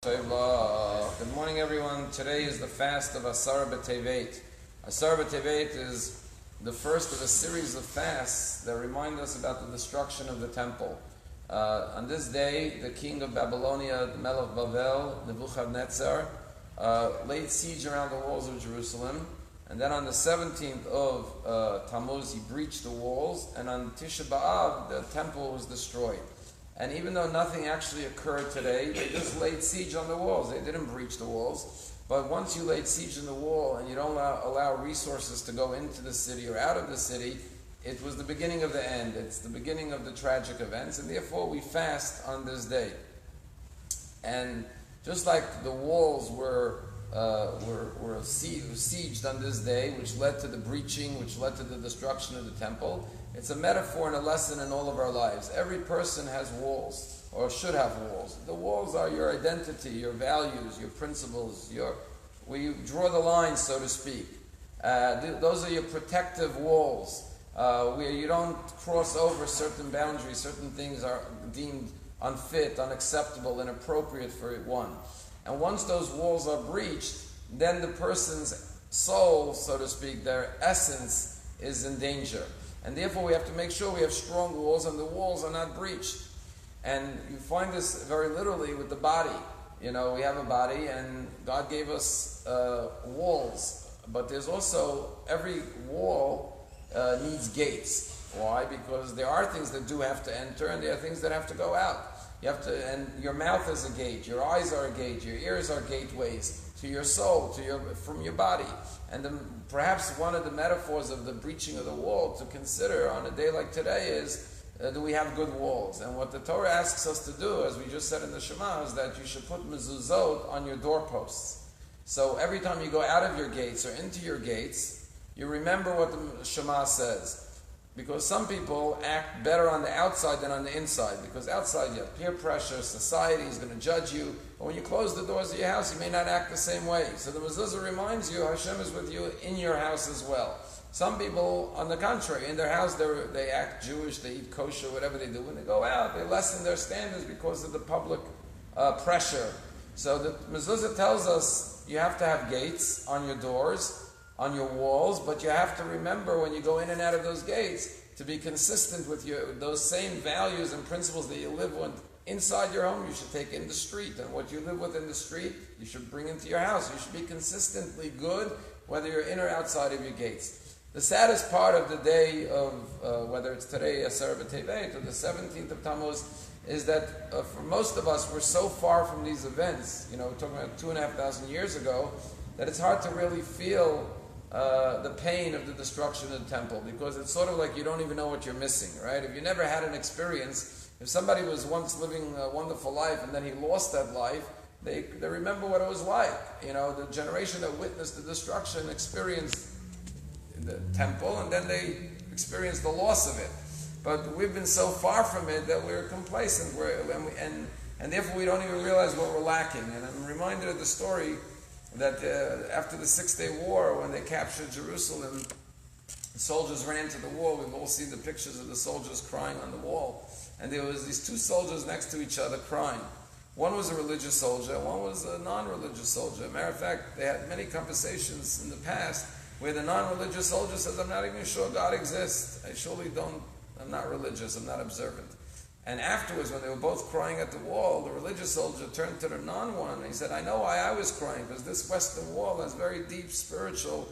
Good morning, everyone. Today is the fast of Asar B'Tevet. Asar B'Tevet is the first of a series of fasts that remind us about the destruction of the temple. On this day, the king of Babylonia, the Melech Bavel, Nebuchadnezzar, laid siege around the walls of Jerusalem. And then on the 17th of Tammuz, he breached the walls. And on Tisha B'Av, the temple was destroyed. And even though nothing actually occurred today, they just laid siege on the walls. They didn't breach the walls. But once you laid siege on the wall and you don't allow resources to go into the city or out of the city, it was the beginning of the end. It's the beginning of the tragic events. And therefore we fast on this day. And just like the walls were sieged on this day, which led to the breaching, which led to the destruction of the temple, it's a metaphor and a lesson in all of our lives. Every person has walls, or should have walls. The walls are your identity, your values, your principles, where you draw the line, so to speak. Those are your protective walls, where you don't cross over certain boundaries. Certain things are deemed unfit, unacceptable, inappropriate for one. And once those walls are breached, then the person's soul, so to speak, their essence is in danger. And therefore we have to make sure we have strong walls and the walls are not breached. And you find this very literally with the body. You know, we have a body and God gave us walls. But there's also, every wall needs gates. Why? Because there are things that do have to enter and there are things that have to go out. You have to, and your mouth is a gate, your eyes are a gate, your ears are gateways to your soul, from your body. And perhaps one of the metaphors of the breaching of the wall to consider on a day like today is, do we have good walls? And what the Torah asks us to do, as we just said in the Shema, is that you should put mezuzot on your doorposts. So every time you go out of your gates or into your gates, you remember what the Shema says. Because some people act better on the outside than on the inside. Because outside you have peer pressure, society is going to judge you. But when you close the doors of your house, you may not act the same way. So the mezuzah reminds you, Hashem is with you in your house as well. Some people, on the contrary, in their house they act Jewish, they eat kosher, whatever they do. When they go out, they lessen their standards because of the public pressure. So the mezuzah tells us you have to have gates on your doors, on your walls, but you have to remember when you go in and out of those gates to be consistent with those same values and principles that you live with inside your home. You should take in the street, and what you live with in the street you should bring into your house. You should be consistently good whether you're in or outside of your gates. The saddest part of the day of whether it's today Asar B'Tevet or the 17th of Tammuz is that for most of us we're so far from these events, we're talking about 2,500 years ago, that it's hard to really feel the pain of the destruction of the temple, because it's sort of like you don't even know what you're missing, right? If you never had an experience, if somebody was once living a wonderful life and then he lost that life, they remember what it was like. The generation that witnessed the destruction experienced the temple and then they experienced the loss of it. But we've been so far from it that we're complacent, and therefore we don't even realize what we're lacking. And I'm reminded of the story that after the 6-Day War, when they captured Jerusalem, the soldiers ran into the wall. We've all seen the pictures of the soldiers crying on the wall. And there was these two soldiers next to each other crying. One was a religious soldier, one was a non-religious soldier. Matter of fact, they had many conversations in the past where the non-religious soldier says, I'm not even sure God exists. I'm not religious, I'm not observant. And afterwards, when they were both crying at the wall, the religious soldier turned to the non-one and he said, I know why I was crying, because this Western wall has very deep spiritual,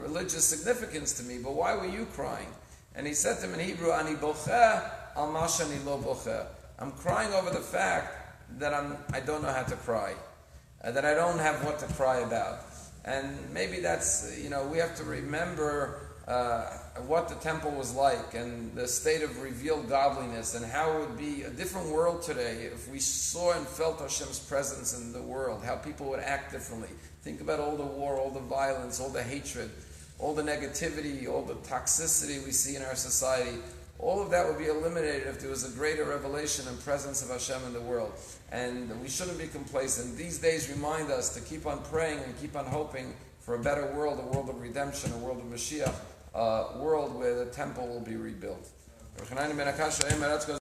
religious significance to me, but why were you crying? And he said to him in Hebrew, Ani bocheh al ma shani lo bocheh. I'm crying over the fact that I don't know how to cry, that I don't have what to cry about. And maybe that's, we have to remember what the temple was like and the state of revealed godliness and how it would be a different world today if we saw and felt Hashem's presence in the world, how people would act differently. Think about all the war, all the violence, all the hatred, all the negativity, all the toxicity we see in our society. All of that would be eliminated if there was a greater revelation and presence of Hashem in the world. And we shouldn't be complacent. These days remind us to keep on praying and keep on hoping for a better world, a world of redemption, a world of Mashiach, a world where the temple will be rebuilt.